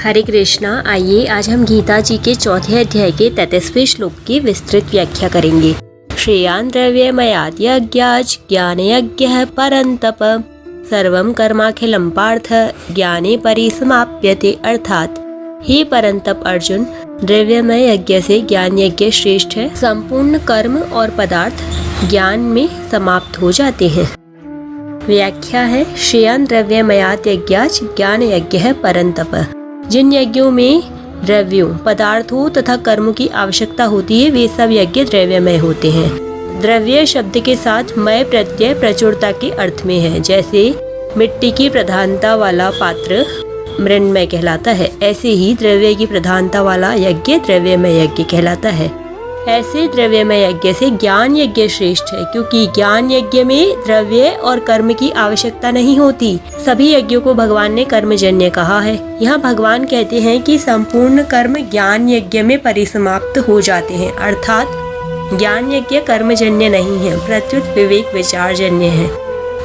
हरे कृष्णा। आइए आज हम गीता जी के चौथे अध्याय के 33वें श्लोक की विस्तृत व्याख्या करेंगे। श्रेयान् द्रव्यमयात् यज्ञाच् ज्ञाने यज्ञः परन्तप सर्वं कर्माखिलं पार्थ ज्ञाने परिसमाप्यते। अर्थात हे परंतप अर्जुन, द्रव्यमय यज्ञ से ज्ञान यज्ञ श्रेष्ठ है। संपूर्ण कर्म और पदार्थ ज्ञान में समाप्त हो जाते हैं। व्याख्या है, श्रेयान् द्रव्यमयात् यज्ञाच् ज्ञान यज्ञ है परंतप। जिन यज्ञों में द्रव्यों, पदार्थों तथा कर्मों की आवश्यकता होती है वे सब यज्ञ द्रव्यमय होते हैं। द्रव्य शब्द के साथ मय प्रत्यय प्रचुरता के अर्थ में है। जैसे मिट्टी की प्रधानता वाला पात्र मृण्मय कहलाता है, ऐसे ही द्रव्य की प्रधानता वाला यज्ञ द्रव्यमय यज्ञ कहलाता है। ऐसे द्रव्यमय यज्ञ से ज्ञान यज्ञ श्रेष्ठ है, क्योंकि ज्ञान यज्ञ में द्रव्य और कर्म की आवश्यकता नहीं होती। सभी यज्ञों को भगवान ने कर्मजन्य कहा है। यहाँ भगवान कहते हैं कि संपूर्ण कर्म ज्ञान यज्ञ में परिसमाप्त हो जाते हैं। अर्थात ज्ञान यज्ञ कर्मजन्य नहीं है, प्रत्युत विवेक विचारजन्य है।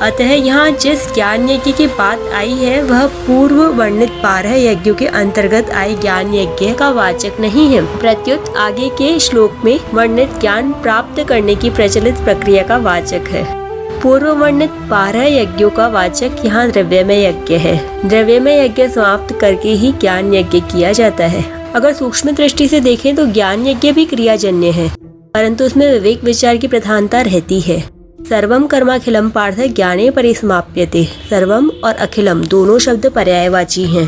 अतः यहाँ जिस ज्ञान यज्ञ की बात आई है वह पूर्व वर्णित 12 यज्ञों के अंतर्गत आए ज्ञान यज्ञ का वाचक नहीं है, प्रत्युत आगे के श्लोक में वर्णित ज्ञान प्राप्त करने की प्रचलित प्रक्रिया का वाचक है। पूर्व वर्णित 12 यज्ञों का वाचक यहाँ द्रव्यमय यज्ञ है। द्रव्यमय यज्ञ समाप्त करके ही ज्ञान यज्ञ किया जाता है। अगर सूक्ष्म दृष्टि से देखें तो ज्ञान यज्ञ भी क्रियाजन्य है, परंतु उसमें विवेक विचार की प्रधानता रहती है। सर्वम कर्माखिलम पार्थ ज्ञाने परिसमाप्यते। सर्वम और अखिलम दोनों शब्द पर्यायवाची हैं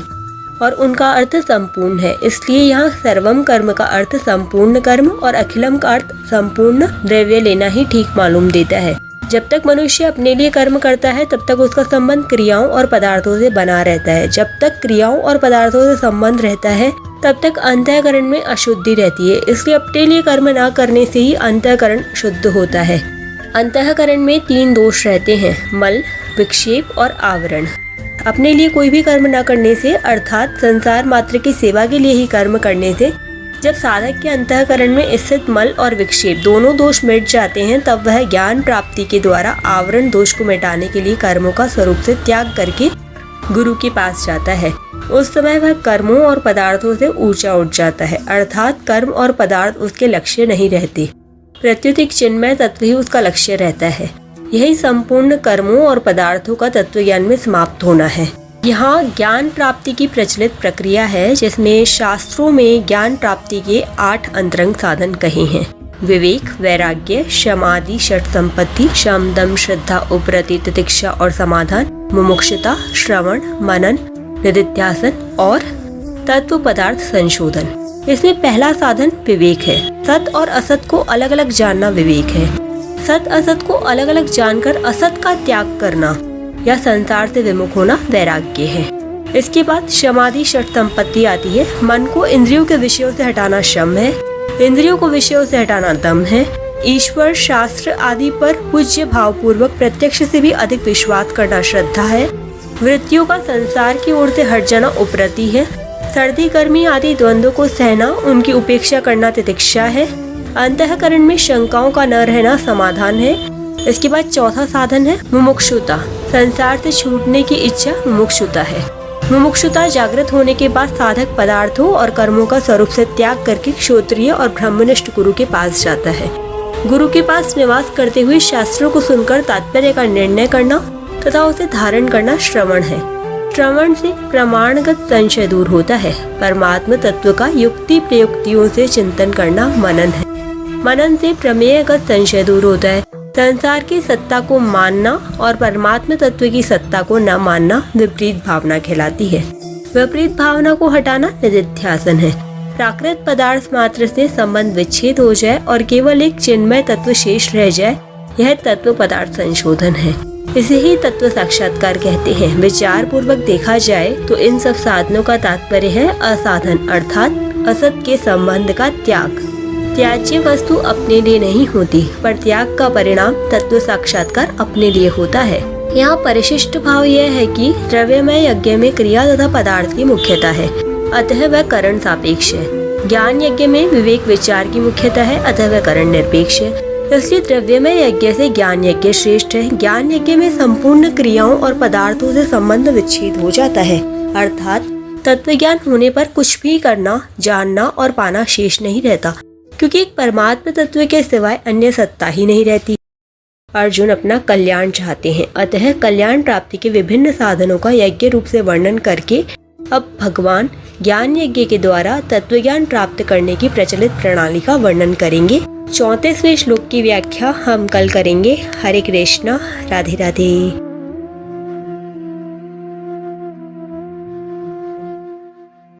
और उनका अर्थ संपूर्ण है। इसलिए यहाँ सर्वम कर्म का अर्थ संपूर्ण कर्म और अखिलम का अर्थ संपूर्ण द्रव्य लेना ही ठीक मालूम देता है। जब तक मनुष्य अपने लिए कर्म करता है तब तक उसका संबंध क्रियाओं और पदार्थों से बना रहता है। जब तक क्रियाओं और पदार्थों से संबंध रहता है तब तक अंतःकरण में अशुद्धि रहती है। इसलिए अपने लिए कर्म न करने से ही अंतःकरण शुद्ध होता है। अंतःकरण में 3 दोष रहते हैं, मल, विक्षेप और आवरण। अपने लिए कोई भी कर्म न करने से अर्थात संसार मात्र की सेवा के लिए ही कर्म करने से जब साधक के अंतःकरण में स्थित मल और विक्षेप दोनों दोष मिट जाते हैं तब वह ज्ञान प्राप्ति के द्वारा आवरण दोष को मिटाने के लिए कर्मों का स्वरूप से त्याग करके गुरु के पास जाता है। उस समय वह कर्मों और पदार्थों से ऊंचा उठ जाता है, अर्थात कर्म और पदार्थ उसके लक्ष्य नहीं रहते, प्रत्युत एक चिन्मय तत्व ही उसका लक्ष्य रहता है। यही संपूर्ण कर्मों और पदार्थों का तत्व ज्ञान में समाप्त होना है। यहाँ ज्ञान प्राप्ति की प्रचलित प्रक्रिया है, जिसमें शास्त्रों में ज्ञान प्राप्ति के 8 अंतरंग साधन कहे हैं। विवेक, वैराग्य, समाधि, षट संपत्ति, शम, दम, श्रद्धा, उपरति, तितिक्षा और समाधान, मुमुक्षुता, श्रवण, मनन, निदिध्यासन और तत्व पदार्थ संशोधन। इसमें पहला साधन विवेक है। सत और असत को अलग अलग जानना विवेक है। सत असत को अलग अलग जानकर असत का त्याग करना या संसार से विमुख होना वैराग्य है। इसके बाद समाधि षट संपत्ति आती है। मन को इंद्रियों के विषयों से हटाना शम है, इंद्रियों को विषयों से हटाना दम है। ईश्वर, शास्त्र आदि पर पूज्य भाव पूर्वक प्रत्यक्ष से भी अधिक विश्वास करना श्रद्धा है। वृत्तियों का संसार की ओर से हट जाना उपरति है। सर्दी गर्मी आदि द्वंद्वों को सहना, उनकी उपेक्षा करना तितिक्षा है। अंतःकरण में शंकाओं का न रहना समाधान है। इसके बाद चौथा साधन है मुमुक्षुता। संसार से छूटने की इच्छा मुमुक्षुता है। मुमुक्षुता जागृत होने के बाद साधक पदार्थों और कर्मों का स्वरूप से त्याग करके क्षोत्रिय और ब्रह्मनिष्ठ गुरु के पास जाता है। गुरु के पास निवास करते हुए शास्त्रों को सुनकर तात्पर्य का निर्णय करना तथा उसे धारण करना श्रवण है। श्रवण से प्रमाणगत संशय दूर होता है। परमात्म तत्व का युक्ति प्रयुक्तियों से चिंतन करना मनन है। मनन से प्रमेयगत संशय दूर होता है। संसार की सत्ता को मानना और परमात्म तत्व की सत्ता को न मानना विपरीत भावना कहलाती है। विपरीत भावना को हटाना निदिध्यासन है। प्राकृत पदार्थ मात्र से संबंध विच्छेद हो जाए और केवल एक चिन्मय तत्व शेष रह जाए, यह तत्व पदार्थ संशोधन है। इसे ही तत्व साक्षात्कार कहते हैं। विचार पूर्वक देखा जाए तो इन सब साधनों का तात्पर्य है असाधन, अर्थात असत के संबंध का त्याग। त्याज्य वस्तु अपने लिए नहीं होती, पर त्याग का परिणाम तत्व साक्षात्कार अपने लिए होता है। यहाँ परिशिष्ट भाव यह है कि द्रव्यमय यज्ञ में क्रिया तथा पदार्थ की मुख्यता है, अतः वह करण सापेक्ष है। ज्ञान यज्ञ में विवेक विचार की मुख्यता है, अतः वह करण निरपेक्ष है। इसलिए द्रव्यमय यज्ञ से ज्ञान यज्ञ श्रेष्ठ है। ज्ञान यज्ञ में संपूर्ण क्रियाओं और पदार्थों से संबंध विच्छेद हो जाता है, अर्थात तत्व ज्ञान होने पर कुछ भी करना, जानना और पाना शेष नहीं रहता, क्योंकि एक परमात्मा तत्व के सिवाय अन्य सत्ता ही नहीं रहती। अर्जुन अपना कल्याण चाहते हैं, अतः कल्याण प्राप्ति के विभिन्न साधनों का यज्ञ रूप से वर्णन करके अब भगवान ज्ञान यज्ञ के द्वारा तत्व ज्ञान प्राप्त करने की प्रचलित प्रणाली का वर्णन करेंगे। 34वें श्लोक की व्याख्या हम कल करेंगे। हरे कृष्णा, राधे राधे।